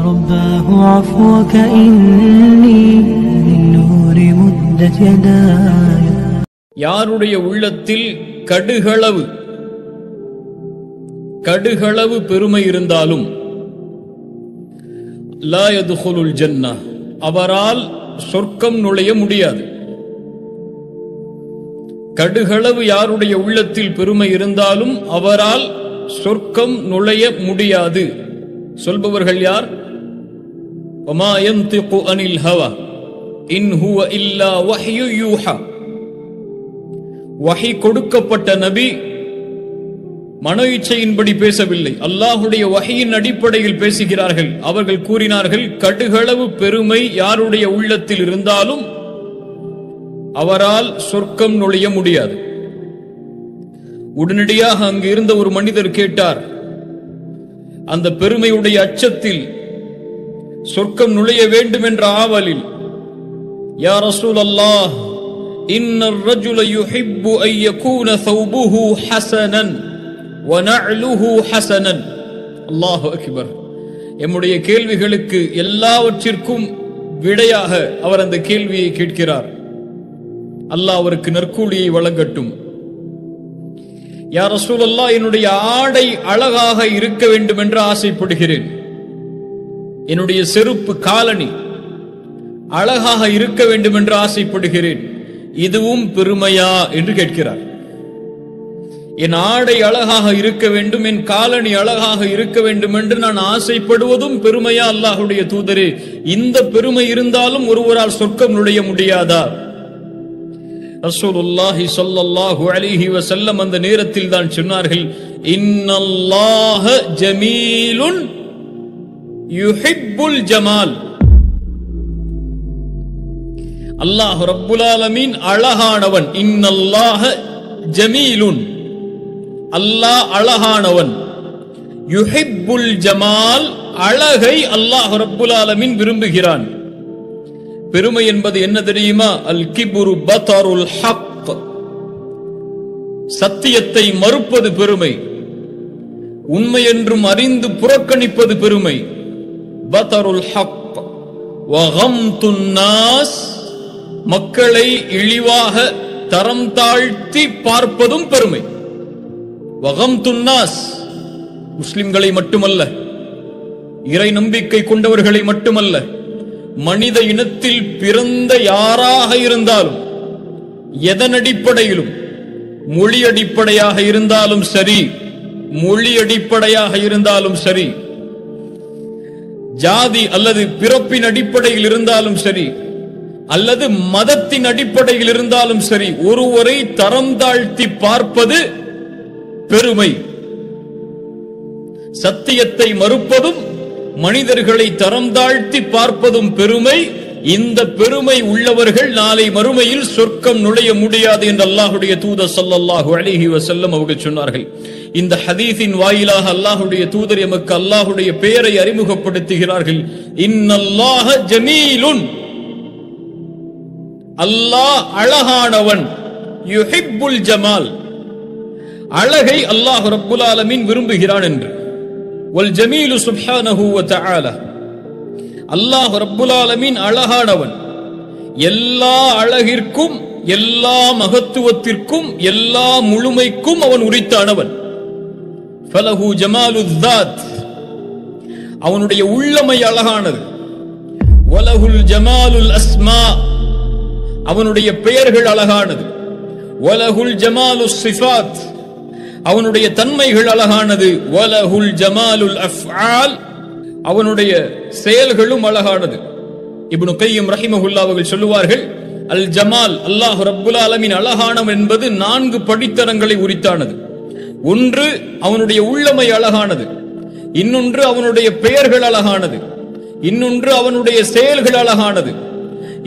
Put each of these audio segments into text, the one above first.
رباه عفوك إني للنور مدت يداي. யாருடைய உள்ளத்தில் கடுகளவு பெருமை இருந்தாலும் லா யதுகுலுல் ஜன்னah, அவரால் சொர்க்கம் நுழைய முடியாது. கடுகளவு யாருடைய உள்ளத்தில் பெருமை இருந்தாலும் அவரால் சொர்க்கம் நுழைய முடியாது. சொல்பவர்கள் யார்? வமா யன்திகு அனில் ஹவா இன் ஹுவ இல்லா வஹ்யு யூஹா. வஹி கொடுக்கப்பட்ட நபி மன இச்சையின்படி பேசவில்லை, அல்லாஹுடைய வஹியின் அடிப்படையில் பேசுகிறார்கள். அவர்கள் கூறினார்கள், கடுகளவு பெருமை யாருடைய உள்ளத்தில் இருந்தாலும் அவரால் சொர்க்கம் நுழைய முடியாது. உடனடியாக அங்கு இருந்த ஒரு மனிதர் கேட்டார், அந்த பெருமையுடைய அச்சத்தில் சொர்க்கம் நுழைய வேண்டும் என்ற ஆவலில், யா ரசூலல்லாஹ், இன்னர் ரஜுல யுஹிப்பு அன் யகூன ஸௌபுஹு ஹஸனன் வ நஅலுஹு ஹஸனன். அல்லாஹு அக்பர். எம்முடைய கேள்விகளுக்கு எல்லாவற்றிற்கும் விடையாக அவர் அந்த கேள்வியை கேட்கிறார். அல்லாஹ் அவருக்கு நற்கூலியை வழங்கட்டும். யா ரசூலல்லாஹ், என்னுடைய ஆடை அழகாக இருக்க வேண்டும் என்று ஆசைப்படுகிறேன். என்னுடைய செருப்பு காலணி அழகாக இருக்க வேண்டும் என்று ஆசைப்படுகிறேன். இதுவும் பெருமையா என்று கேட்கிறார். என் ஆடை அழகாக இருக்க வேண்டும், என் காலணி அழகாக இருக்க வேண்டும் என்று நான் ஆசைப்படுவதும் பெருமையா அல்லாஹ்வுடைய தூதரே? இந்த பெருமை இருந்தாலும் ஒருவரால் சொர்க்கம் நுழைய முடியாதா? ரசூலுல்லாஹி ஸல்லல்லாஹு அலைஹி வஸல்லம் அந்த நேரத்தில் தான் சொன்னார்கள், இன்னல்லாஹ ஜமீலுன் யுஹிப்புல் ஜமால். அல்லாஹ் ரப்புல் ஆலமீன் அழகானவன். இன்னல்லாஹ ஜமீலுன், அல்லாஹ் அழகானவன். யுஹிப்புல் ஜமால், அழகை அல்லாஹ் ரப்புல் ஆலமீன் விரும்புகிறான். பெருமை என்பது என்ன தெரியுமா? அல் கிபுரு பதருல் ஹக், சத்தியத்தை மறுப்பது பெருமை. உண்மை என்றும் அறிந்து புறக்கணிப்பது பெருமை. பதருல் ஹக் வ கம்துன் நாஸ், மக்களை இழிவாக தரம் தாழ்த்தி பார்ப்பதும் பெருமை. வ கம்துன் நாஸ், முஸ்லிம்களை மட்டுமல்ல, இறை நம்பிக்கை கொண்டவர்களை மட்டுமல்ல, மனித இனத்தில் பிறந்த யாராக இருந்தாலும், எதன் அடிப்படையிலும், மொழி அடிப்படையாக இருந்தாலும் சரி, மொழி அடிப்படையாக இருந்தாலும் சரி, ஜாதி அல்லது பிறப்பின் அடிப்படையில் இருந்தாலும் சரி, அல்லது மதத்தின் அடிப்படையில் இருந்தாலும் சரி, ஒருவரை தரம் தாழ்த்தி பார்ப்பது பெருமை. சத்தியத்தை மறுப்பதும் மனிதர்களை தரம் தாழ்த்தி பார்ப்பதும் பெருமை. இந்த பெருமை உள்ளவர்கள் நாளை மறுமையில் சொர்க்கம் நுழைய முடியாது என்று அல்லாஹுடைய தூதர் ஸல்லல்லாஹு அலைஹி வஸல்லம் அவர்கள் சொன்னார்கள். இந்த ஹதீஸின் வாயிலாக அல்லாஹுடைய தூதர் எமக்கு அல்லாஹுடைய பெயரை அறிமுகப்படுத்துகிறார்கள். இன்னல்லாஹ ஜமீலுன், அல்லாஹ் அழகானவன். யுஹிப்புல் ஜமால், அழகை அல்லாஹ் ரப்புல் ஆலமீன் விரும்புகிறான் என்று. வல் ஜமீலு சுப்ஹானஹு வ தஆலா, அல்லாஹ் ரப்புல் ஆலமீன் அழகானவன். எல்லா அழகிற்கும், எல்லா மகத்துவத்திற்கும், எல்லா முழுமைக்கும் அவன் உரித்தானவன். ஃபலஹு ஜமாலுல் ஸாத், அவனுடைய உள்ளமை அழகானது. வலஹுல் ஜமாலுல் அஸ்மா, அவனுடைய பெயர்கள் அழகானது. வலஹுல் ஜமாலுஸ் சிஃபாத், அவனுடைய தன்மைகள் அழகானது. வலஹுல் ஜமாலுல் அஃஆல், அவனுடைய செயல்களும் அழகானது. இப்னு கய்யிம் ரஹிமஹுல்லாஹ் அவர்கள் சொல்லுவார்கள், அல் ஜமால், அல்லாஹ் ரப்புல் ஆலமீன் அழகானவன் என்பது 4 படித்தரங்களை உரித்தானது. ஒன்று, அவனுடைய உள்ளமை அழகானது. இன்னொன்று, அவனுடைய பெயர்கள் அழகானது. இன்னொன்று, அவனுடைய செயல்கள் அழகானது.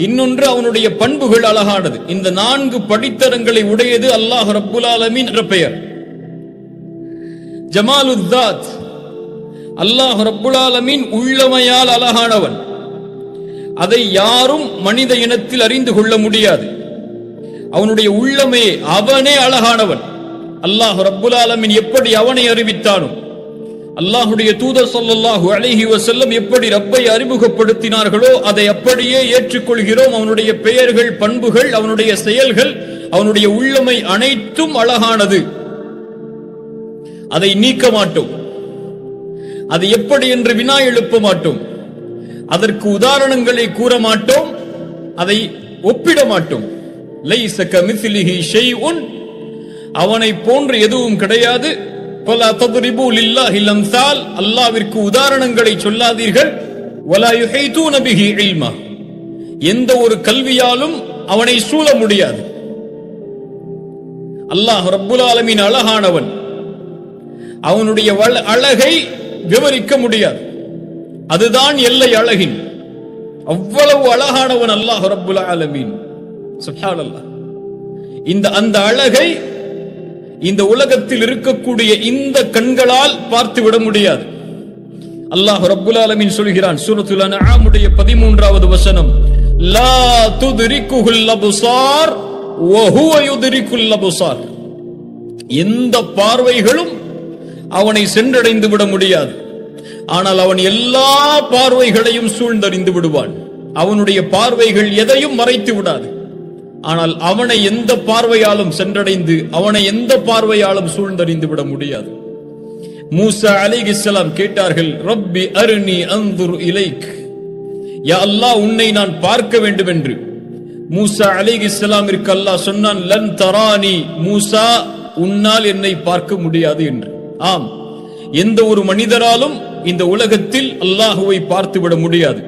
இன்னொன்று, அவனுடைய பண்புகள் அழகானது. இந்த 4 படித்தரங்களை உடையது அல்லாஹ் ரப்புல் ஆலமீன் என்ற பெயர். ஜமாலுல் ஸாத், அல்லாஹ் ரப்புல் ஆலமீன் உள்ளமையால் அழகானவன். அதை யாரும் மனித இனத்தில் அறிந்து கொள்ள முடியாது. அவனுடைய உள்ளமையே, அவனே அழகானவன். அல்லாஹ் ரப்புல் ஆலமீன் எப்படி அவனை அறிவித்தானோ அல்லாஹ்வுடைய தூதர் ஸல்லல்லாஹு அலைஹி வஸல்லம் எப்படி ரப்பை அறிமுகப்படுத்தினார்களோ அதை அப்படியே ஏற்றுக்கொள்கிறோம். அவனுடைய பெயர்கள், பண்புகள், அவனுடைய செயல்கள், அவனுடைய உள்ளமை அனைத்தும் அழகானது. அதை நீக்க மாட்டோம். அது எப்படி என்று வினா எழுப்ப மாட்டோம். அதற்கு உதாரணங்களை கூற மாட்டோம். அதை ஒப்பிட மாட்டோம். லைஸ கமிஸ்லிஹி ஷைஉன், அவனை போன்று எதுவும் கிடையாது. ஃபலா தத்ரிபு லில்லாஹில் அம்சால், அல்லாஹ்விற்கு உதாரணங்களை சொல்லாதீர்கள். வலா யுஹீதூன பிஹி இல்மா, எந்த ஒரு கல்வியாலும் அவனை சூழ முடியாது. அல்லாஹ் ரப்புல் ஆலமீன் அழகானவன். அவனுடைய அழகை விவரிக்க முடியாது. அதுதான் எல்லை அழகின். அவ்வளவு அழகானவன் அல்லாஹ் ரப்புல் ஆலமீன். சுப்ஹானல்லாஹ். அந்த அழகை இந்த உலகத்தில் இருக்கக்கூடிய இந்த கண்களால் பார்த்துவிட முடியாது. அல்லாஹ் ரப்புல் ஆலமீன் சொல்கிறான் சூரத்துல் அன்ஆம் உடைய 13வது வசனம், லா துத்ரிகுல் அப்சார் வ ஹுவ யுத்ரிகுல் அப்சார். எந்த பார்வைகளும் அவனை சென்றடைந்து விட முடியாது. ஆனால் அவன் எல்லா பார்வைகளையும் சூழ்ந்தறிந்து விடுவான். அவனுடைய பார்வைகள் எதையும் மறைத்து விடாது. ஆனால் அவனை எந்த பார்வையாலும் சென்றடைந்து, அவனை எந்த பார்வையாலும் சூழ்ந்தறிந்து விட முடியாது. மூசா அலைஹிஸ்ஸலாம் கேட்டார்கள், ரப்பி அர்னி அன்துர் இலைக், யா அல்லாஹ் உன்னை நான் பார்க்க வேண்டும் என்று. மூசா அலைஹிஸ்ஸலாமிற்கு அல்லாஹ் சொன்னான், லன் தரானி, மூசா உன்னால் என்னை பார்க்க முடியாது என்று. ஆம், எந்த ஒரு மனிதராலும் இந்த உலகத்தில் அல்லாஹுவை பார்த்துவிட முடியாது.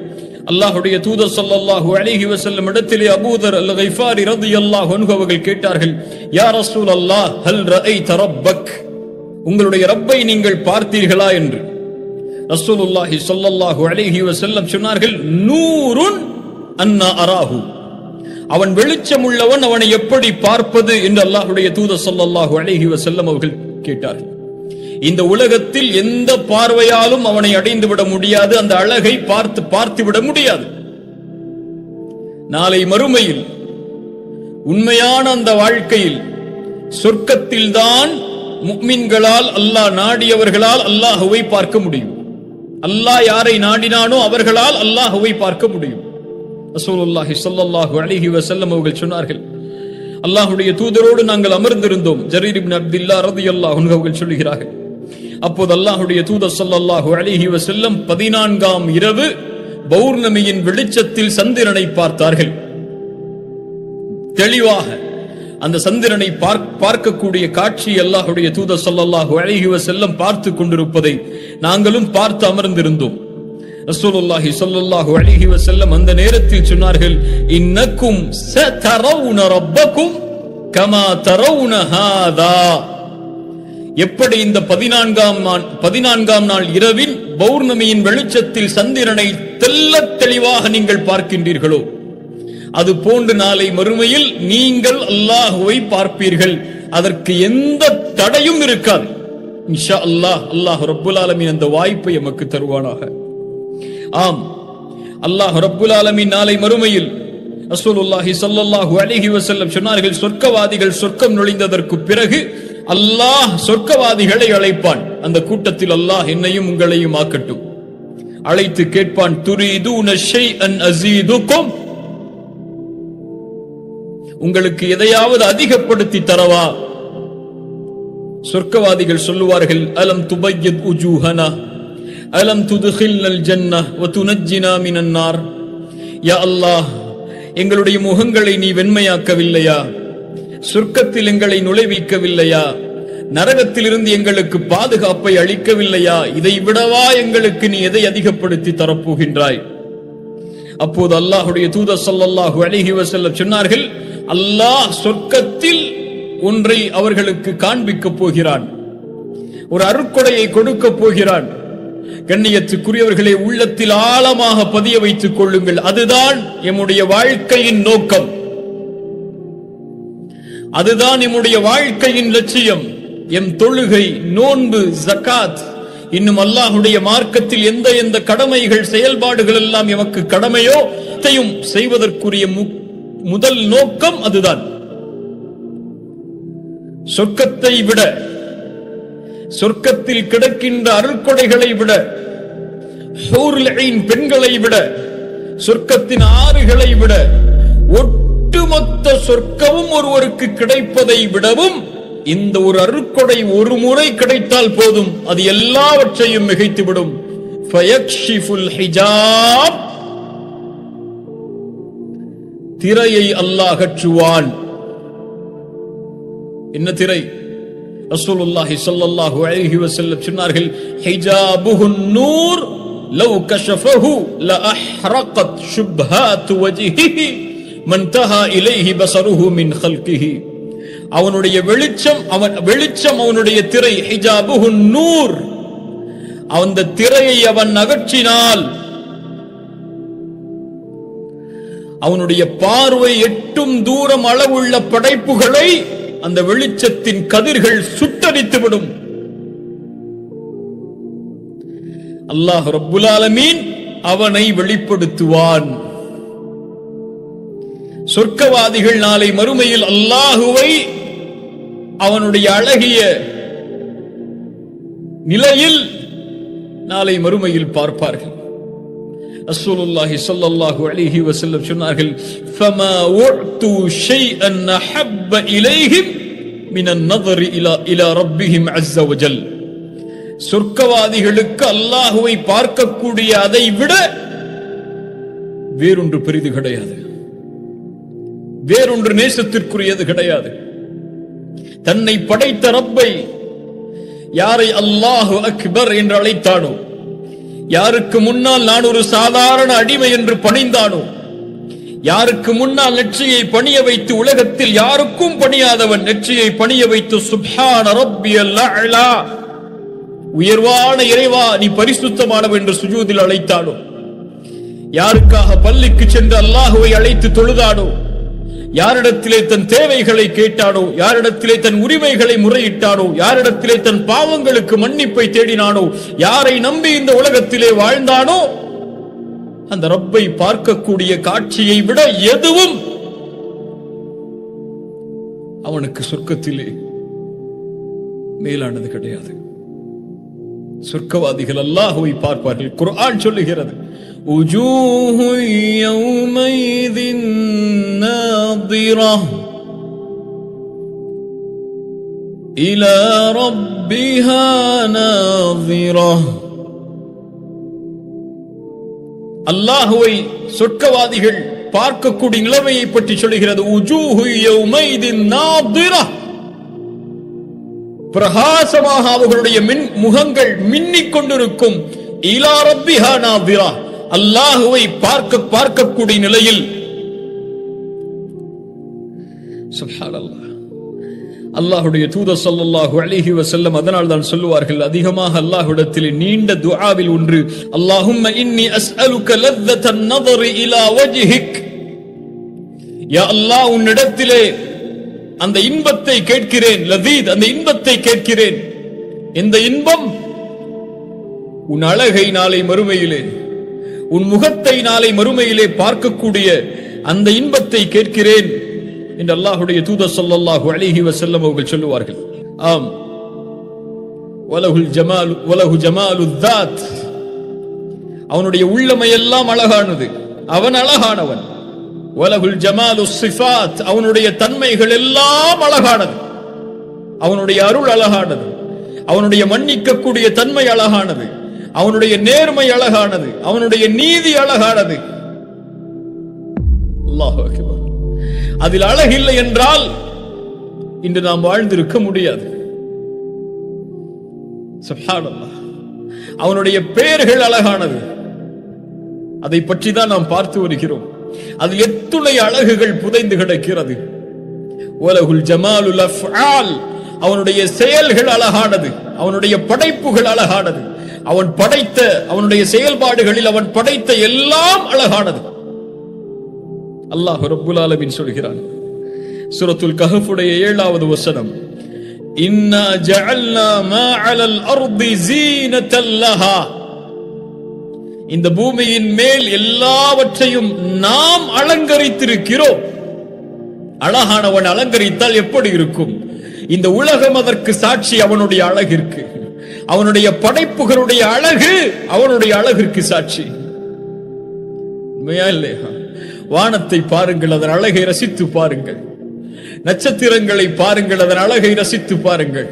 அல்லாஹ்வுடைய தூதர் ஸல்லல்லாஹு அலைஹி வஸல்லம் இடத்திலே அபூதர் அல்-கிஃபாரி ரலியல்லாஹு அன்ஹு அவர்கள் கேட்டார்கள், யா ரசூலல்லாஹ் ஹல் ரஅய்த ரப்பக், உங்களுடைய ரப்பை நீங்கள் பார்த்தீர்களா என்று. ரசூலுல்லாஹி ஸல்லல்லாஹு அலைஹி வஸல்லம் சொன்னார்கள், நூருன் அன்னா அராஹு, அவன் வெளிச்சம் உள்ளவன், அவனை எப்படி பார்ப்பது என்று அல்லாஹ்வுடைய தூதர் ஸல்லல்லாஹு அலைஹி வஸல்லம் அவர்கள் கேட்டார்கள். இந்த உலகத்தில் எந்த பார்வையாலும் அவனை அடைந்து விட முடியாது. அந்த அழகை பார்த்து விட முடியாது. நாளை மறுமையில் உண்மையான அந்த வாழ்க்கையில் சொர்க்கத்தில்தான் முஃமின்களால், அல்லாஹ் நாடியவர்களால் அல்லாஹ்வை பார்க்க முடியும். அல்லாஹ் யாரை நாடினானோ அவர்களால் அல்லாஹ்வை பார்க்க முடியும். ரசூலுல்லாஹி ஸல்லல்லாஹு அலைஹி வஸல்லம் அவர்கள் சொன்னார்கள், அல்லாஹ்வுடைய தூதரோடு நாங்கள் அமர்ந்திருந்தோம். ஜரீர் இப்னு அப்துல்லாஹ் ரலியல்லாஹு அன்ஹு அவர்கள் சொல்கிறார்கள், அப்போது அல்லாஹ்வுடைய தூதர் ஸல்லல்லாஹு அலைஹி வஸல்லம் 14ஆம் இரவு பௌர்ணமியின் வெளிச்சத்தில் சந்திரனை பார்த்தார்கள். தெளிவாக அந்த சந்திரனை பார்க்கக்கூடிய காட்சி அல்லாஹ்வுடைய தூதர் ஸல்லல்லாஹு அலைஹி வஸல்லம் பார்த்து கொண்டிருப்பதை நாங்களும் பார்த்து அமர்ந்திருந்தோம். ரசூலுல்லாஹி ஸல்லல்லாஹு அலைஹி வஸல்லம் அந்த நேரத்தில் சொன்னார்கள், இன்னக்கும் சதரவுன ரப்பக்கும் கமா தரவுன ஹாதா, எப்படி இந்த 14ஆம் நாள் இரவில் பௌர்ணமியின் வெளிச்சத்தில் சந்திரனை தெள்ளத் தெளிவாக நீங்கள் பார்க்கின்றீர்களோ, அது போன்று நாளை மறுமையில் நீங்கள் அல்லாஹ்வை பார்ப்பீர்கள். அதற்கு எந்த தடையும் இருக்காது. இன்ஷா அல்லாஹ், அல்லாஹ் ரப்புல் ஆலமீன் அந்த வாய்ப்பை எமக்கு தருவானாக. ஆம், அல்லாஹ் ரப்புல் ஆலமீன் நாளை மறுமையில் ரசூலுல்லாஹி ஸல்லல்லாஹு அலைஹி வஸல்லம் சொன்னார்கள், சொர்க்கவாதிகள் சொர்க்கம் நுழைந்ததற்கு பிறகு அல்லாஹ் சொர்க்கவாதிகளை அழைப்பான். அந்த கூட்டத்தில் அல்லாஹ் என்னையும் உங்களையும் ஆக்கட்டும். அழைத்து கேட்பான், துரீதுன ஷைஅன் அஸீதுக்கும், உங்களுக்கு எதையாவது அதிகப்படுத்தி தரவா? சொர்க்கவாதிகள் சொல்லுவார்கள், அலம் துபய்யித் உஜூஹனா அலம் துத்கில்னல் ஜன்னஹ் வ துனஜ்ஜினா மினன் நார், யா அல்லாஹ் எங்களுடைய முகங்களை நீ வெண்மையாக்கவில்லையா? சொர்க்கத்தில் எங்களை நுழைவிக்கவில்லையா? நரகத்திலிருந்து எங்களுக்கு பாதுகாப்பை அளிக்கவில்லையா? இதை விடவா எங்களுக்கு நீ எதை அதிகப்படுத்தி தரப்போகின்றாய்? அப்போது அல்லாஹ்வுடைய தூதர் ஸல்லல்லாஹு அலைஹி வஸல்லம் சொன்னார்கள், அல்லாஹ் சொர்க்கத்தில் ஒன்றை அவர்களுக்கு காண்பிக்க போகிறான், ஒரு அருட்கொடையை கொடுக்க போகிறான். கண்ணியத்துக்குரியவர்களை உள்ளத்தில் ஆழமாக பதிய வைத்துக் கொள்ளுங்கள். அதுதான் எம்முடைய வாழ்க்கையின் நோக்கம், அதுதான் எம்முடைய வாழ்க்கையின் லட்சியம். எம் தொழுகை, நோன்பு, ஜகாத், இன்னும் அல்லாஹ்வுடைய மார்க்கத்தில் எந்த எந்த கடமைகள் செயல்பாடுகள் எல்லாம் எமக்கு கடமையோ அதையும் செய்வதற்குரிய முதல் நோக்கம் அதுதான். சொர்க்கத்தை விட சொர்க்கத்தில் கிடக்கின்ற அருள்கொடைகளை விட, ஹூருல் ஐன் பெண்களை விட, சொர்க்கத்தின் ஆறுகளை விட, ஒட்டுமொத்த சொர்க்கமும் ஒருவருக்கு கிடைப்பதை விடவும் இந்த ஒரு அருட்கொடை ஒரு முறை கிடைத்தால் போதும், அது எல்லாவற்றையும் மிகைத்துவிடும். ஃபயக்ஷிஃபுல் ஹிஜாப், திரையை அல்லாஹ் அகற்றுவான். என்ன திரை? ரசூலுல்லாஹி ஸல்லல்லாஹு அலைஹி வஸல்லம் சொன்னார்கள், ஹிஜாபுஹுன் நூர் லவ் கஷஃபஹு லஅஹ்ரகத் ஷுப்ஹாத் வஜ்ஹிஹி மன்தஹா இலைஹி பஸருஹு மின் ஹல்கிஹி. அவனுடைய வெளிச்சம் அவனுடைய திரை. ஹிஜாபுஹுன் நூர், அந்த திரையை அவன் அகற்றினால் அவனுடைய பார்வை எட்டும் தூரம் அளவுள்ள படைப்புகளை அந்த வெளிச்சத்தின் கதிர்கள் சுட்டரித்துவிடும். அல்லாஹ் ரப்புல் ஆலமீன் அவனை வெளிப்படுத்துவான். சொர்க்கவாதிகள் நாளை மறுமையில் அல்லாஹுவை அவனுடைய அழகிய நிலையில் நாளை மறுமையில் பார்ப்பார்கள். ரசூலுல்லாஹி ஸல்லல்லாஹு அலைஹி வஸல்லம் சொன்னார்கள், ஃபமா உஅது ஷைஅன் அஹப்ப இலைஹிம் மினன் நظர் இலா ரப்பிஹிம் அஸ்ஸ வஜல். சொர்க்கவாதிகளுக்கு அல்லாஹுவை பார்க்கக்கூடிய அதை விட வேறொன்று பெரிது கிடையாது, வேறொன்று நேசத்திற்குரியது கிடையாது. தன்னை படைத்த ரப்பை யாரை அல்லாஹு அக்பர் என்று அழைத்தானோ, யாருக்கு முன்னால் நான் ஒரு சாதாரண அடிமை என்று பணிந்தானோ, யாருக்கு முன்னால் நெற்றியை பணிய வைத்து உலகத்தில் யாருக்கும் பணியாதவன் நெற்றியை பணிய வைத்து சுப்ஹான ரப்பியல் அலா, உயர்வான இறைவா நீ பரிசுத்தமானவன் என்று சுஜூதில் அழைத்தானோ, யாருக்காக பள்ளிக்கு சென்று அல்லாஹுவை அழைத்து தொழுதானோ, யாரிடத்திலே தன் தேவைகளை கேட்டானோ, யாரிடத்திலே தன் உரிமைகளை முறையிட்டானோ, யாரிடத்திலே தன் பாவங்களுக்கு மன்னிப்பை தேடினானோ, யாரை நம்பி இந்த உலகத்திலே வாழ்ந்தானோ, அந்த ரப்பை பார்க்கக்கூடிய காட்சியை விட எதுவும் அவனுக்கு சொர்க்கத்திலே மேலானது கிடையாது. சொர்க்கவாதிகள் அல்லாஹுவை பார்ப்பார்கள். குர்ஆன் சொல்லுகிறது, உஜூஹு யௌமைதின் நாதிரா இலா ரப்பிஹா நாதிரா. அல்லாஹுவை சொர்க்கவாதிகள் பார்க்கக்கூடிய நிலைமையை பற்றி சொல்லுகிறது. உஜூஹு யௌமைதின் நாதிரா, பிரகாசமாக அவர்களுடைய முகங்கள் மின்னிக் கொண்டிருக்கும். இலா ரப்பிஹா நாதிரா, அல்லாஹுவை பார்க்கக்கூடிய நிலையில். சுப்ஹானல்லாஹ். அல்லாஹ்வுடைய தூதர் ஸல்லல்லாஹு அலைஹி வஸல்லம் அதனால் தான் சொல்லுவார்கள், அதிகமாக அல்லாஹ்விடத்தில் நீண்ட துஆவில் ஒன்று, அல்லாஹும்ம இன்னி அஸ்அலுக லzzatan நظர் இலா வஜ்ஹிக். யா அல்லாஹ், உன்னிடத்திலே அந்த இன்பத்தை கேட்கிறேன். லதீத், அந்த இன்பத்தை கேட்கிறேன். இந்த இன்பம் உன் அழகை நாளை மறுமையிலே, உன் முகத்தை நாளை மறுமையிலே பார்க்கக்கூடிய அந்த இன்பத்தை கேட்கிறேன் என்று அல்லாஹ்வுடைய தூதர் ஸல்லல்லாஹு அலைஹி வஸல்லம் அவர்கள் சொல்லுவார்கள். ஆம், வலஹு ஜமாலுல் ذات, அவனுடைய உள்ளமை எல்லாம் அழகானது, அவன் அழகானவன். வலஹுல் ஜமாலுஸ் ஸிஃபாத், அவனுடைய தன்மைகள் எல்லாம் அழகானது, அவனுடைய அருள் அழகானது, அவனுடைய மன்னிக்கக்கூடிய தன்மை அழகானது, அவனுடைய நேர்மை அழகானது, அவனுடைய நீதி அழகானது. அல்லாஹு அக்பர். அதில் அழகில்லை என்றால் இன்று நாம் வாழ்ந்திருக்க முடியாது. சுப்ஹானல்லாஹ். அவனுடைய பெயர்கள் அழகானது, அதை பற்றி தான் நாம் பார்த்து வருகிறோம். அதில் எத்துணை அழகுகள் புதைந்து கிடக்கிறது. வலஹுல் ஜமாலுல் அஃஆல், அவனுடைய செயல்கள் அழகானது, அவனுடைய படைப்புகள் அழகானது, அவன் படைத்த அவனுடைய செயல்பாடுகளில் அவன் படைத்த எல்லாம் அழகானது. அல்லாஹ் ரப்புல் ஆலமீன் சொல்கிறான் சூரத்துல் கஹ்ஃபுடைய 7வது வசனம், இன்னா ஜஅல்னா மா அலல் அர்தி ஸீனத்தல் லஹா, இந்த பூமியின் மேல் எல்லாவற்றையும் நாம் அலங்கரித்திருக்கிறோம். அழகானவன் அலங்கரித்தால் எப்படி இருக்கும்? இந்த உலகம் அதற்கு சாட்சி, அவனுடைய அழகிற்கு. அவனுடைய படைப்புகளுடைய அழகு அவனுடைய அழகிற்கு சாட்சி. உண்மையா இல்லையா? வானத்தை பாருங்கள், அதன் அழகை ரசித்து பாருங்கள். நட்சத்திரங்களை பாருங்கள், அதன் அழகை ரசித்து பாருங்கள்.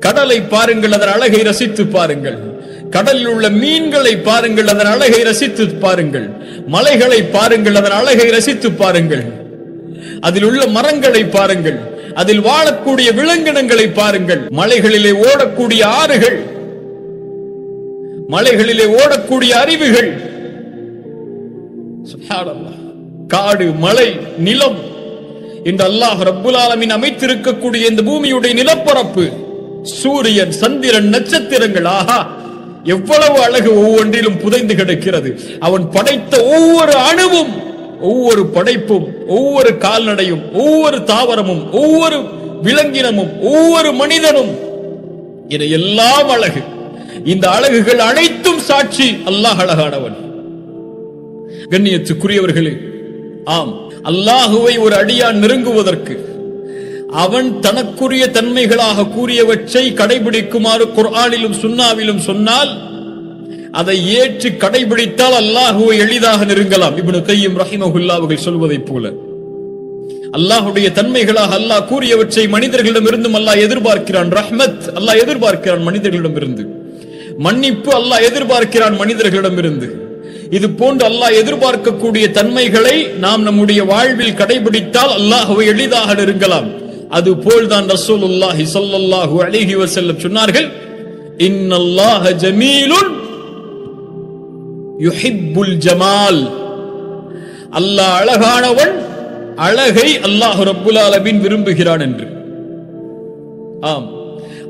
கடலை பாருங்கள், அதன் அழகை ரசித்து பாருங்கள். கடலில் உள்ள மீன்களை பாருங்கள், அதன் அழகை ரசித்து பாருங்கள். மலைகளை பாருங்கள், அதன் அழகை ரசித்து பாருங்கள். அதில் உள்ள மரங்களை பாருங்கள், அதில் வாழக்கூடிய விலங்கினங்களை பாருங்கள். மலைகளிலே ஓடக்கூடிய ஆறுகள், மலைகளிலே ஓடக்கூடிய அருவிகள், சுப்ஹானல்லாஹ், காடு, மலை, நிலம் என்று அல்லாஹ் ரப்புல் ஆலமீன் அமைத்திருக்கக்கூடிய இந்த பூமியுடைய நிலப்பரப்பு, சூரியன், சந்திரன், நட்சத்திரங்கள், ஆஹா எவ்வளவு அழகு ஒவ்வொன்றிலும் புதைந்து கிடக்கிறது. அவன் படைத்த ஒவ்வொரு அணுவும், ஒவ்வொரு படைப்பும், ஒவ்வொரு கால்நடையும், ஒவ்வொரு தாவரமும், ஒவ்வொரு விலங்கினமும், ஒவ்வொரு மனிதனும், இது எல்லாம் அழகு. இந்த அழகுகள் அனைத்தும் சாட்சி அல்லாஹ் அழகானவன். கண்ணியத்துக்குரியவர்களே, ஆம், அல்லாஹுவை ஒரு அடியான் நெருங்குவதற்கு அவன் தனக்குரிய தன்மைகளாக கூறியவற்றை கடைபிடிக்குமாறு குர்ஆனிலும் சுன்னாவிலும் சொன்னால், அதை ஏற்று கடைபிடித்தால் அல்லாஹுவை எளிதாக நெருங்கலாம். இப்னு கையிம் ரஹிமஹுல்லாஹ் அவர்கள் சொல்வதைப் போல, அல்லாஹுடைய தன்மைகளாக அல்லாஹ் கூறியவற்றை மனிதர்களிடமிருந்தும் அல்லாஹ் எதிர்பார்க்கிறான். ரஹ்மத் அல்லாஹ் எதிர்பார்க்கிறான் மனிதர்களிடமிருந்து. மன்னிப்பு அல்லாஹ் எதிர்பார்க்கிறான் மனிதர்களிடமிருந்து. இது போன்று அல்லாஹ் எதிர்பார்க்கக்கூடிய தன்மைகளை நாம் நம்முடைய வாழ்வில் கடைபிடித்தால் அல்லாஹுவை எளிதாக நெருங்கலாம். அதுபோல்தான் ரசூலுல்லாஹி ஸல்லல்லாஹு அலைஹி வஸல்லம் சொன்னார்கள், இன்னல்லாஹ ஜமீலுன் யுஹிப்புல் ஜமால். அல்லாஹ் அழகானவன், அழகை அல்லாஹ் ரப்புல் ஆலமீன் விரும்புகிறான் என்று. ஆம்,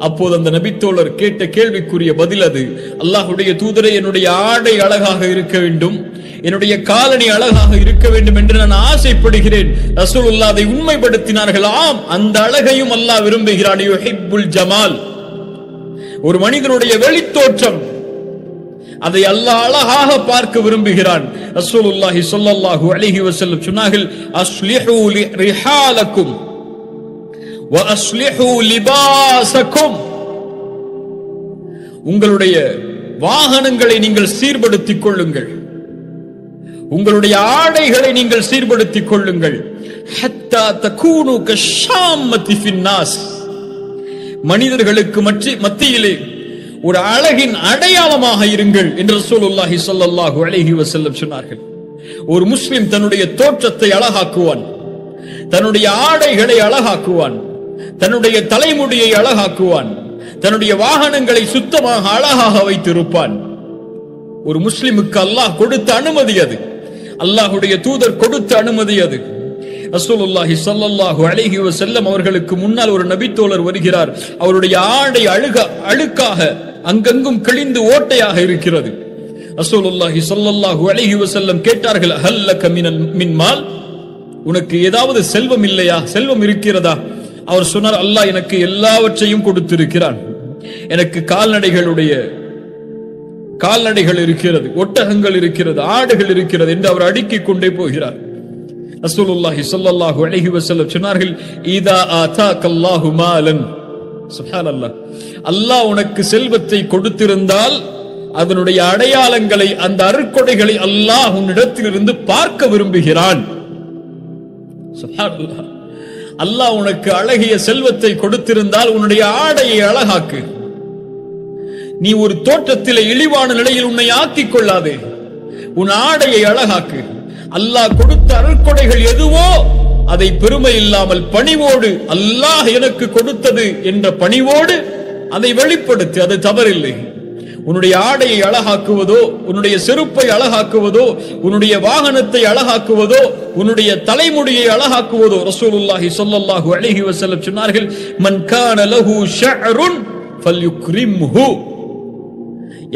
அப்போது அந்த நபித்தோழர் கேட்ட கேள்விக்குரிய பதில் அது. அல்லாஹ்வுடைய தூதரே, என்னுடைய ஆடை அழகாக இருக்க வேண்டும், என்னுடைய காலணி அழகாக இருக்க வேண்டும் என்று நான் ஆசைப்படுகிறேன். ரசூலுல்லாஹ் அதை உண்மைப்படுத்தினார்கள். ஆம், அந்த அழகையும் அல்லாஹ் விரும்புகிறான். யுஹிப்புல் ஜமால். ஒரு மனிதனுடைய வெளித்தோற்றம், அதை அல்லாஹ் அழகாக பார்க்க விரும்புகிறான். ரசூலுல்லாஹி ஸல்லல்லாஹு அலைஹி வஸல்லம் சொன்னார்கள், அஸ்லிஹு ரிஹாலக்கும் வ அஸ்லிஹு லிபாசக்கும். உங்களுடைய வாகனங்களை நீங்கள் சீர்படுத்திக் கொள்ளுங்கள், உங்களுடைய ஆடைகளை நீங்கள் சீர்படுத்திக் கொள்ளுங்கள். ஹத்தா தகூனு கஷாம்மதி ஃபின்னாஸ். மனிதர்களுக்கு மத்தியிலே ஒரு அழகின் அடையாளமாக இருங்கள் என்று ரசூலுல்லாஹி ஸல்லல்லாஹு அலைஹி வஸல்லம் சொன்னார்கள். ஒரு முஸ்லிம் தன்னுடைய தோற்றத்தை அழகாக்குவான், தன்னுடைய ஆடைகளை அழகாக்குவான், தன்னுடைய தலைமுடியை அழகாக்குவான், தன்னுடைய வாகனங்களை சுத்தமாக அழகாக வைத்திருப்பான். ஒரு முஸ்லிமுக்கு அல்லாஹ் கொடுத்த அனுமதி அது, அல்லாஹ்வுடைய தூதர் கொடுத்த அனுமதி அது. ரசூலுல்லாஹி ஸல்லல்லாஹு அலைஹி வஸல்லம் அவர்களுக்கு முன்னால் ஒரு நபித்தோழர் வருகிறார். அவருடைய ஆடை அழுக்காக அங்கங்கும் கிழிந்து ஓட்டையாக இருக்கிறது. ரசூலுல்லாஹி ஸல்லல்லாஹு அலைஹி வஸல்லம் கேட்டார்கள், ஹல்லக மின் மால், உனக்கு ஏதாவது செல்வம் இல்லையா, செல்வம் இருக்கிறதா? அவர் சொன்னார், அல்லாஹ் எனக்கு எல்லாவற்றையும் கொடுத்திருக்கிறான். எனக்கு கால்நடைகள் இருக்கிறது, ஒட்டகங்கள் இருக்கிறது, ஆடுகள் இருக்கிறது என்று அவர் அடுக்கிக் கொண்டே போகிறார். ரசூலுல்லாஹி ஸல்லல்லாஹு அலைஹி வஸல்லம் சொன்னார்கள், இதா ஆதாகல்லாஹு மாலன், சுப்ஹானல்லாஹ், அல்லாஹ் உனக்கு செல்வத்தை கொடுத்திருந்தால் அதனுடைய அடையாளங்களை, அந்த அருட்கொடைகளை அல்லாஹ் உன்னிடத்திலிருந்து பார்க்க விரும்புகிறான். சுப்ஹானல்லாஹ், அல்லாஹ் உனக்கு அழகிய செல்வத்தை கொடுத்திருந்தால் உன்னுடைய ஆடையை அழகாக்கு. நீ ஒரு தோற்றத்திலே இழிவான நிலையில் உன்னை ஆக்கிக் கொள்ளாதே, உன் ஆடையை அழகாக்கு. அல்லாஹ் கொடுத்த அருட்கொடைகள் எதுவோ அதை பெருமை இல்லாமல் பணிவோடு, அல்லாஹ் எனக்கு கொடுத்தது என்ற பணிவோடு அதை வெளிப்படுத்து, அது தவறில்லை. உன்னுடைய ஆடையை அழகாக்குவதோ, உன்னுடைய செருப்பை அழகாக்குவதோ, உன்னுடைய வாகனத்தை அழகாக்குவதோ, உன்னுடைய தலைமுடியை அழகாக்குவதோ, ரசூலுல்லாஹி ஸல்லல்லாஹு அலைஹி வஸல்லம் சொன்னார்கள், மன் கான லஹு ஷஅருன் ஃபல்யுக்ரிம்ஹு.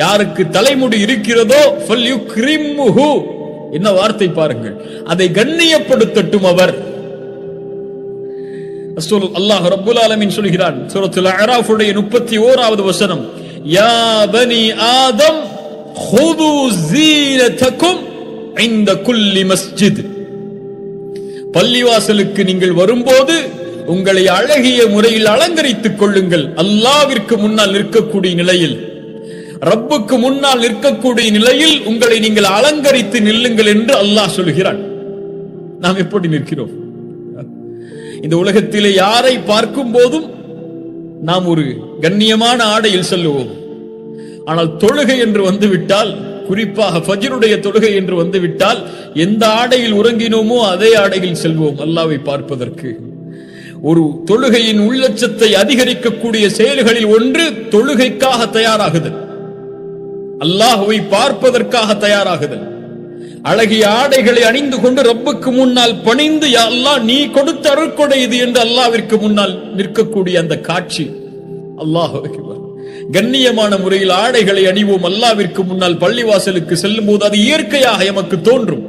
யாருக்கு தலைமுடி இருக்கிறதோ ஃபல்யுக்ரிம்ஹு, என்ன வார்த்தை பாருங்கள், அதை கண்ணியப்படுத்தட்டும் அவர். அல்லாஹ் ரப்புல் ஆலமீன் சொல்கிறான் சூரத்துல் அஅராஃப் உடைய 31வது வசனம், யா பனி ஆதம் ஹுது ஸீனதகும் இன்த குல்லி மஸ்ஜித். பள்ளிவாசலுக்கு நீங்கள் வரும்போது உங்களை அழகிய முறையில் அலங்கரித்துக் கொள்ளுங்கள். அல்லாஹ்விற்கு முன்னால் நிற்கக்கூடிய நிலையில், ரப்புக்கு முன்னால் நிற்கக்கூடிய நிலையில் உங்களை நீங்கள் அலங்கரித்து நில்லுங்கள் என்று அல்லாஹ் சொல்கிறான். நாம் எப்படி நிற்கிறோம்? இந்த உலகத்திலே யாரை பார்க்கும் போதும் நாம் ஒரு கண்ணியமான ஆடையில் செல்லுவோம். ஆனால் தொழுகை என்று வந்துவிட்டால், குறிப்பாக ஃபஜ்ருடைய தொழுகை என்று வந்துவிட்டால், எந்த ஆடையில் உறங்கினோமோ அதே ஆடையில் செல்வோம் அல்லாஹ்வை பார்ப்பதற்கு. ஒரு தொழுகையின் உள்ளட்சத்தை அதிகரிக்கக்கூடிய செயல்களில் ஒன்று தொழுகைக்காக தயாராகுதல், அல்லாஹ்வை பார்ப்பதற்காக தயாராகுதல். அழகிய ஆடைகளை அணிந்து கொண்டு ரப்புக்கு முன்னால் பணிந்து, யா அல்லாஹ் நீ கொடுத்த அருட்கொடை இது என்று அல்லாஹ்விற்கு முன்னால் நிற்கக்கூடிய அந்த காட்சி, அல்லாஹ் அக்பர். கண்ணியமான முறையில் ஆடைகளை அணிவோம். அல்லாஹ்விற்கு முன்னால் பள்ளிவாசலுக்கு செல்லும் போது அது இயற்கையாக எமக்கு தோன்றும்.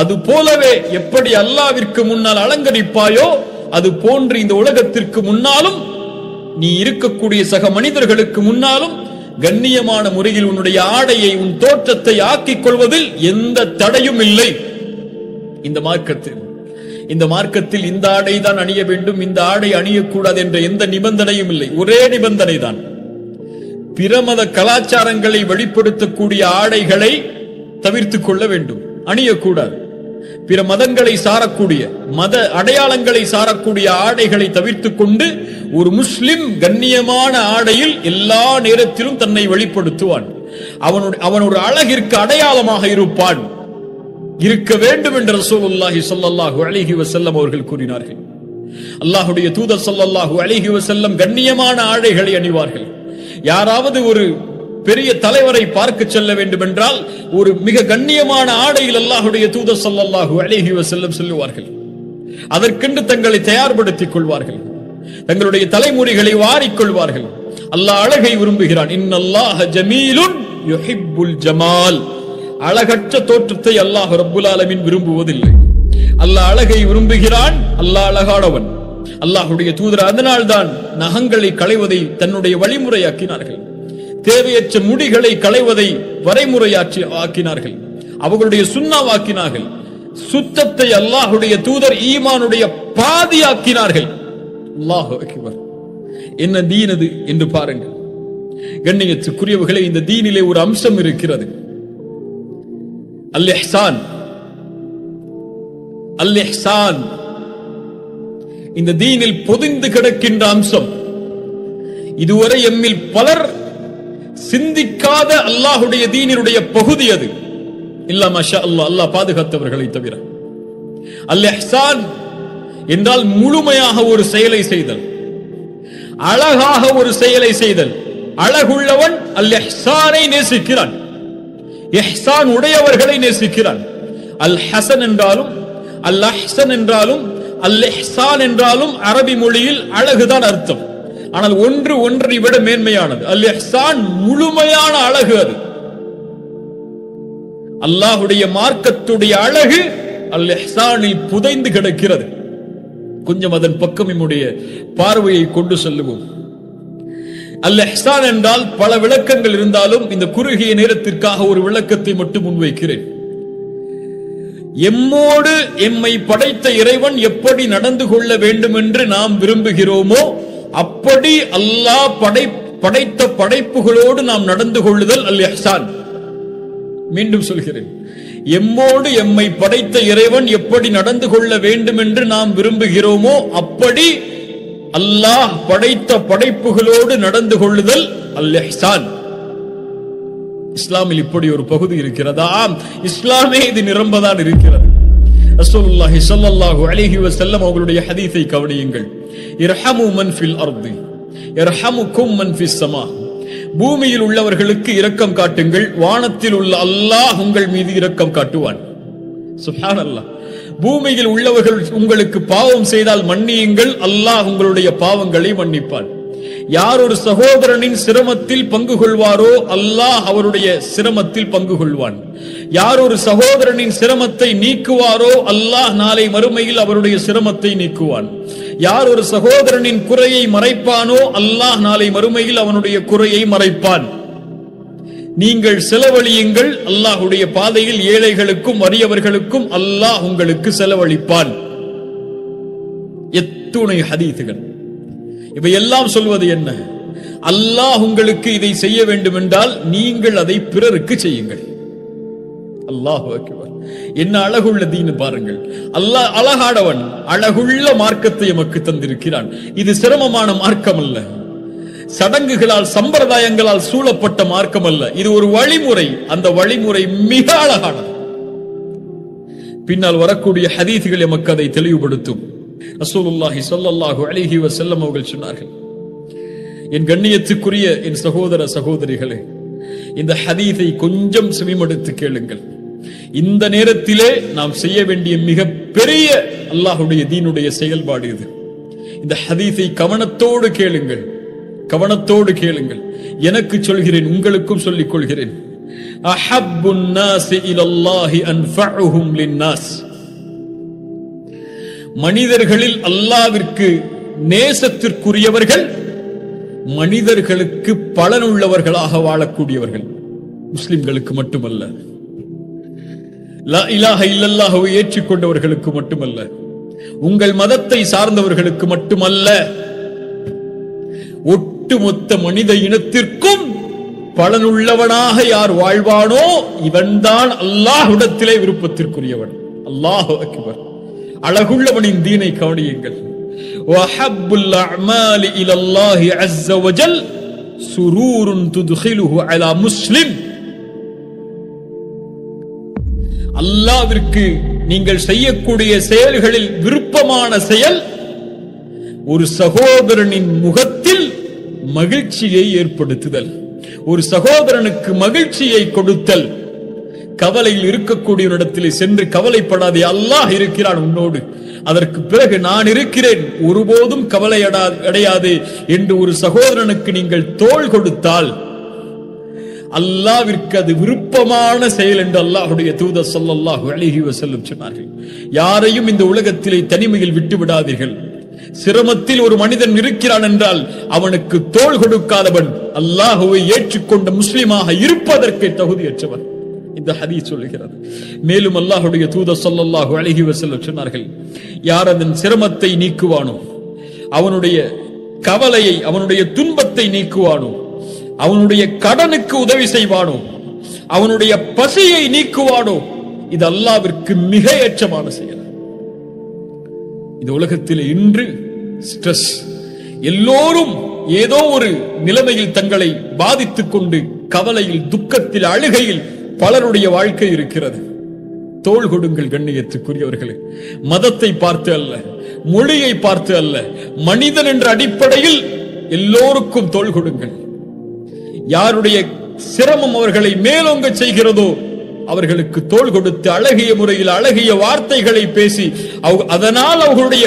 அது போலவே எப்படி அல்லாஹ்விற்கு முன்னால் அலங்கரிப்பாயோ அது போன்று இந்த உலகத்திற்கு முன்னாலும், நீ இருக்கக்கூடிய சக மனிதர்களுக்கு முன்னாலும் கண்ணியமான முறையில் உன்னுடைய ஆடையை, உன் தோற்றத்தை ஆக்கிக் கொள்வதில் எந்த தடையும் இல்லை. இந்த மார்க்கத்தில் இந்த ஆடை தான் அணிய வேண்டும், இந்த ஆடை அணியக்கூடாது என்ற எந்த நிபந்தனையும் இல்லை. ஒரே நிபந்தனை தான், பிரமத கலாச்சாரங்களை வெளிப்படுத்தக்கூடிய ஆடைகளை தவிர்த்துக் கொள்ள வேண்டும், அணியக்கூடாது. பிற மதங்களை சாரக்கூடிய, மத அடையாளங்களை சாரக்கூடிய ஆடைகளை தவிர்த்துக் கொண்டு ஒரு முஸ்லிம் கண்ணியமான ஆடையில் எல்லா நேரத்திலும் தன்னை வெளிப்படுத்துவான். அவன் ஒரு அழகிற்கு அடையாளமாக இருப்பான், இருக்க வேண்டும் என்று ரசூலுல்லாஹி ஸல்லல்லாஹு அலைஹி வஸல்லம் அவர்கள் கூறினார்கள். அல்லாஹ்வுடைய தூதர் ஸல்லல்லாஹு அலைஹி வஸல்லம் கண்ணியமான ஆடைகளை அணிவார்கள். யாராவது ஒரு பெரிய தலைவரை பார்க்க செல்ல வேண்டும் என்றால் ஒரு மிக கண்ணியமான ஆடையில் அல்லாஹ்வுடைய தூதர் ஸல்லல்லாஹு அலைஹி வஸல்லம் செல்லுவார்கள். அதற்கென்று தங்களை தயார்படுத்திக் கொள்வார்கள், தங்களுடைய தலைமுறைகளை வாரிக்கொள்வார்கள். அல்லாஹ் அழகை விரும்புகிறான். இன்னல்லாஹ ஜமீலுன் யுஹிப்புல் ஜமால். அழகற்ற தோற்றத்தை அல்லாஹ் ரப்புல் ஆலமீன் விரும்புவதில்லை. அல்லாஹ் அழகை விரும்புகிறான். அல்லாஹ் அழகானவன். அல்லாஹ்வுடைய தூதர் அதனால்தான் நகங்களை களைவதை தன்னுடைய வழிமுறையாக்கினார்கள். தேவையற்ற முடிகளை களைவதை வரைமுறையாற்றி ஆக்கினார்கள், அவர்களுடைய சுன்னாவாக்கினார்கள். சுத்தத்தை அல்லாஹ்வுடைய தூதர் ஈமானுடைய பாதியாக்கினார்கள். அல்லாஹ் அக்பர். என்ன தீன் அது என்று பாருங்கள். கண்ணியத்துக்குரியவர்களே, இந்த தீனிலே ஒரு அம்சம் இருக்கிறது, அல் இஹ்சான். அல் இஹ்சான் இந்த தீனில் பொதிந்து கிடக்கின்ற அம்சம். இதுவரை எம்மில் பலர் சிந்திக்காத அல்லாஹ்வுடைய தீனினுடைய பகுதி அது. இல்லா மாஷா அல்லாஹ், அல்லாஹ் பாதுகாத்தவர்களை தவிர. அல் இஹ்சான் என்றால் முழுமையாக ஒரு செயலை செய்தல், அழகாக ஒரு செயலை செய்தல். அழகுள்ளவன் அல் இஹ்சானை நேசிக்கிறான், இஹ்சான் உடையவர்களை நேசிக்கிறான். அல் ஹசன் என்றாலும் அல் அஹ்சன் என்றாலும் அல் இஹ்சான் என்றாலும் அரபி மொழியில் அழகுதான் அர்த்தம். ஆனால் ஒன்று ஒன்றை விட மேன்மையானது. அல் இஹ்சான் முழுமையான அழகு. அது அல்லாஹ்வுடைய மார்க்கத்துடைய அழகு அல் இஹ்சானில் புதைந்து கிடக்கிறது. கொஞ்சம் அதன் பக்கம் நம்முடைய பார்வையை கொண்டு செல்லுவோம். அல் இஹ்சான் என்றால் பல விளக்கங்கள் இருந்தாலும் இந்த குறுகிய நேரத்திற்காக ஒரு விளக்கத்தை மட்டும் முன்வைக்கிறேன். எம்மோடு எம்மை படைத்த இறைவன் எப்படி நடந்து கொள்ள வேண்டும் என்று நாம் விரும்புகிறோமோ அப்படி அல்லாஹ் படைத்த படைப்புகளோடு நாம் நடந்து கொள்ளுதல் அல் இஹ்சான். மீண்டும் சொல்கிறேன், எம்மோடு எம்மை படைத்த இறைவன் எப்படி நடந்து கொள்ள வேண்டும் என்று நாம் விரும்புகிறோமோ அப்படி அல்லாஹ் படைத்த படைப்புகளோடு நடந்து கொள்ளுதல் அல் இஹ்சான். இஸ்லாமில் இப்படி ஒரு பகுதி இருக்கிறதா? இஸ்லாமே இது நிரம்பதான் இருக்கிறது. ரசூலுல்லாஹி ஸல்லல்லாஹு அலைஹி வஸல்லம் அவர்களுடைய ஹதீஸை கவனியுங்கள். இர்ஹமு மன் ஃபில் அர்தி யர்ஹமுக்கும் மன் ஃபிஸ் ஸமா. பூமியில் உள்ளவர்களுக்கு இரக்கம் காட்டுங்கள், வானத்தில் உள்ள அல்லாஹ் உங்கள் மீது இரக்கம் காட்டுவான். சுப்ஹானல்லாஹ். பூமியில் உள்ளவர்கள் உங்களுக்கு பாவம் செய்தால் மன்னியுங்கள், அல்லாஹ் உங்களுடைய பாவங்களை மன்னிப்பான். யார் ஒரு சகோதரனின் சிரமத்தில் பங்கு கொள்வாரோ அல்லாஹ் அவருடைய சிரமத்தில் பங்கு கொள்வான். யார் ஒரு சகோதரனின் சிரமத்தை நீக்குவாரோ அல்லாஹ் நாளை மறுமையில் அவருடைய சிரமத்தை நீக்குவான். யார் ஒரு சகோதரனின் குறையை மறைப்பானோ அல்லாஹ் நாளை மறுமையில் அவனுடைய குறையை மறைப்பான். நீங்கள் செலவழியுங்கள், அல்லாஹ்வுடைய பாதையில் ஏழைகளுக்கும் வறியவர்களுக்கும் அல்லாஹ் உங்களுக்கு செலவழிப்பான். எத்துணை ஹதீசுகள். இவையெல்லாம் சொல்வது என்ன? அல்லாஹ் உங்களுக்கு இதை செய்ய வேண்டும் என்றால் நீங்கள் அதை பிறருக்கு செய்யுங்கள். அல்லாஹு அக்பர். என்ன அழகுள்ள தீன் பாருங்கள். அல்லாஹ் அழகானவன், அழகுள்ள மார்க்கத்தை எமக்கு தந்திருக்கிறான். இது சிரமமான மார்க்கம் அல்ல, சடங்குகளால் சம்பிரதாயங்களால் சூழப்பட்ட மார்க்கம் அல்ல. இது ஒரு வழிமுறை. அந்த வழிமுறை மிக அழகானது. பின்னால் வரக்கூடிய ஹதீசுகள் எமக்கு அதை தெளிவுபடுத்தும். ரசூலுல்லாஹி ஸல்லல்லாஹு அலைஹி வஸல்லம் அவர்கள் சொன்னார்கள், என் கண்ணியத்துக்குரிய என் சகோதர சகோதரிகளே, இந்த ஹதீஸை கொஞ்சம் செவிமடுத்து கேளுங்கள். இந்த நேரத்திலே நாம் செய்ய வேண்டிய மிக பெரிய அல்லாஹ்வுடைய தீனுடைய செயல்பாடு இது. இந்த ஹதீஸை கவனத்தோடு கேளுங்கள், கவனத்தோடு கேளுங்கள். எனக்கு சொல்கிறேன், உங்களுக்கும் சொல்லிக் கொள்கிறேன். அஹப்புன் நாஸி இலல்லாஹி அன்ஃபஉஹும் லின்னாஸ். மனிதர்களில் அல்லாஹ்விற்கு நேசத்திற்குரியவர்கள் மனிதர்களுக்கு பலனுள்ளவர்களாக வாழக்கூடியவர்கள். முஸ்லிம்களுக்கு மட்டுமல்ல, லா இலாஹ இல்லல்லாஹ்வை ஏற்றுக்கொண்டவர்களுக்கு மட்டுமல்ல, உங்கள் மதத்தை சார்ந்தவர்களுக்கு மட்டுமல்ல, ஒட்டுமொத்த மனித இனத்திற்கும் பலனுள்ளவனாக யார் வாழ்வானோ இவன்தான் அல்லாஹ்விடத்திலே விருப்பத்திற்குரியவன். அல்லாஹு அக்பர். அழகுள்ளவனின் தீனை கவனியுங்கள். وَحَبُّ الْأَعْمَالِ إِلَى اللَّهِ عَزَّ وَجَلَّ سُرُورٌ تُدْخِلُهُ عَلَى مُسْلِمٍ. அல்லாஹ்விற்கு நீங்கள் செய்யக்கூடிய செயல்களில் விருப்பமான செயல் ஒரு சகோதரனின் முகத்தில் மகிழ்ச்சியை ஏற்படுத்துதல், ஒரு சகோதரனுக்கு மகிழ்ச்சியை கொடுத்தல். கவலையில் இருக்கக்கூடிய இடத்திலே சென்று கவலைப்படாதே, அல்லாஹ் இருக்கிறான் உன்னோடு, அதற்கு பிறகு நான் இருக்கிறேன், ஒருபோதும் கவலை அடையாது என்று ஒரு சகோதரனுக்கு நீங்கள் தோள் கொடுத்தால் அல்லாஹ்விற்கு அது விருப்பமான செயல் என்று அல்லாஹ்வுடைய தூதர் ஸல்லல்லாஹு அலைஹி வஸல்லம் சொன்னார்கள். யாரையும் இந்த உலகத்திலே தனிமையில் விட்டு விடாதீர்கள். சிரமத்தில் ஒரு மனிதன் இருக்கிறான் என்றால் அவனுக்கு தோள் கொடுக்காதவன் அல்லாஹ்வை ஏற்றுக்கொண்ட முஸ்லிமாக இருப்பதற்கு தகுதியற்றவன். இந்த ஹதீஸ் சொல்லுகிறது. மேலும் அல்லாஹ்வுடைய தூதர் ஸல்லல்லாஹு அலைஹி வஸல்லம் சொன்னார்கள், யார் அதன் சிரமத்தை நீக்குவானோ, அவனுடைய கவலையை, அவனுடைய துன்பத்தை நீக்குவானோ, அவனுடைய கடனுக்கு உதவி செய்வானோ, அவனுடைய பசியை நீக்குவானோ, இது அல்லாஹ்விற்கு மிக ஏற்றமான செயல். இந்த உலகத்தில் இன்று ஸ்ட்ரெஸ், எல்லோரும் ஏதோ ஒரு நிலைமையில் தங்களை பாதித்துக் கொண்டு கவலையில், துக்கத்தில், அழுகையில் பலருடைய வாழ்க்கை இருக்கிறது. தோள் கொடுங்கள் கண்ணியத்துக்குரியவர்களே. மதத்தை பார்த்து அல்ல, மொழியை பார்த்து அல்ல, மனிதன் என்ற அடிப்படையில் எல்லோருக்கும் தோள் கொடுங்கள். யாருடைய சிரமம் அவர்களை மேலோங்க செய்கிறதோ அவர்களுக்கு தோள் கொடுத்து அழகிய முறையில் அழகிய வார்த்தைகளை பேசி அதனால் அவர்களுடைய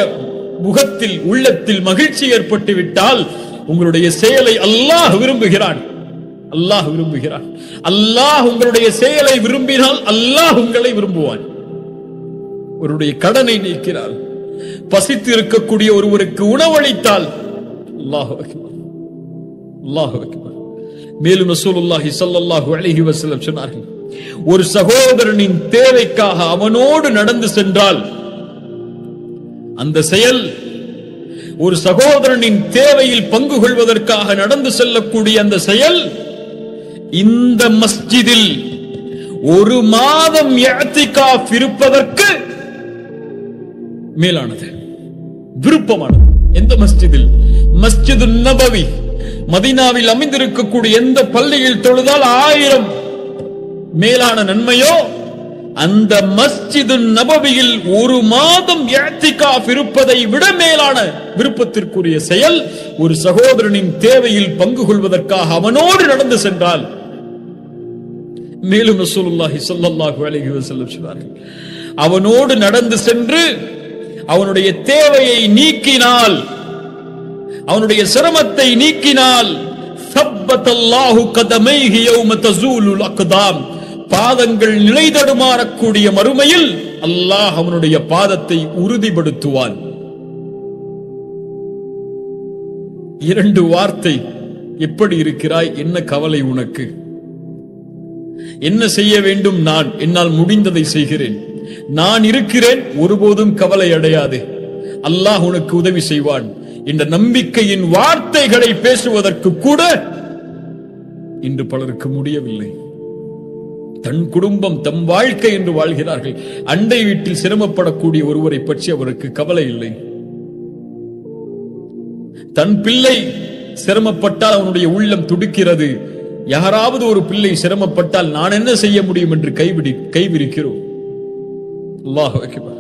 முகத்தில், உள்ளத்தில் மகிழ்ச்சி ஏற்பட்டு விட்டால் உங்களுடைய செயலை அல்லாஹ் விரும்புகிறான். அல்லாஹ் விரும்புகிறான். அல்லாஹ் உங்களுடைய செயலை விரும்பினால் அல்லாஹ் உங்களை விரும்புவான். ஒருவருடைய கடனை நீக்கிறார், பசித்து இருக்கக்கூடிய ஒருவருக்கு உணவளித்தால் அல்லாஹு அக்பர், அல்லாஹு அக்பர். மேலும் ரசூலுல்லாஹி ஸல்லல்லாஹு அலைஹி வஸல்லம் சொன்னார்கள், ஒரு சகோதரனின் தேவைக்காக அவனோடு நடந்து சென்றால் அந்த செயல், ஒரு சகோதரனின் தேவையில் பங்கு கொள்வதற்காக நடந்து செல்லக்கூடிய அந்த செயல் இந்த மஸ்ஜிதில் ஒரு மாதம் இஅ்திகாஃப் இருப்பதற்கு மேலானது, விருப்பமானது. எந்த மஸ்ஜிதில்? மஸ்ஜிதுன் நபவி, மதீனாவில் அமைந்திருக்கக்கூடிய எந்த பள்ளியில் தொழுதால் 1000 மேலான நன்மையோ அந்த மஸ்ஜிதுன் நபவியில் ஒரு மாதம் இஅ்திகாஃப் இருப்பதை விட மேலான விருப்பத்திற்குரிய செயல் ஒரு சகோதரனின் தேவையில் பங்கு கொள்வதற்காக அவனோடு நடந்து சென்றால். மேலும் ரசூலுல்லாஹி ஸல்லல்லாஹு அலைஹி வஸல்லம் சொன்னார்கள், அவனோடு நடந்து சென்று அவனுடைய தேவையை நீக்கினால், அவனுடைய சிரமத்தை நீக்கினால், ஸப்பத்தல்லாஹு கதமைஹி யௌம தஸூலுல் அக்தாம், பாதங்கள் நிலை தடுமாறக்கூடிய மறுமையில் அல்லாஹ் அவனுடைய பாதத்தை உறுதிப்படுத்துவான். 2 வார்த்தை, எப்படி இருக்கிறாய், என்ன கவலை உனக்கு, என்ன செய்ய வேண்டும், நான் என்னால் முடிந்ததை செய்கிறேன், நான் இருக்கிறேன், ஒருபோதும் கவலை அடையாதே. அல்லாஹ் உனக்கு உதவி செய்வான் என்ற நம்பிக்கையின் வார்த்தைகளை பேசுவதற்கு கூட இன்று பலருக்கு முடியவில்லை. தன் குடும்பம் தம் வாழ்க்கை என்று வாழ்கிறார்கள். அண்டை வீட்டில் சிரமப்படக்கூடிய ஒருவரை பற்றி அவருக்கு கவலை இல்லை. தன் பிள்ளை சிரமப்பட்டால் அவனுடைய உள்ளம் துடிக்கிறது. யாராவது ஒரு பிள்ளை சிரமப்பட்டால் நான் என்ன செய்ய முடியும் என்று கைவிரிக்கிறோம். அல்லாஹ் அக்பர்.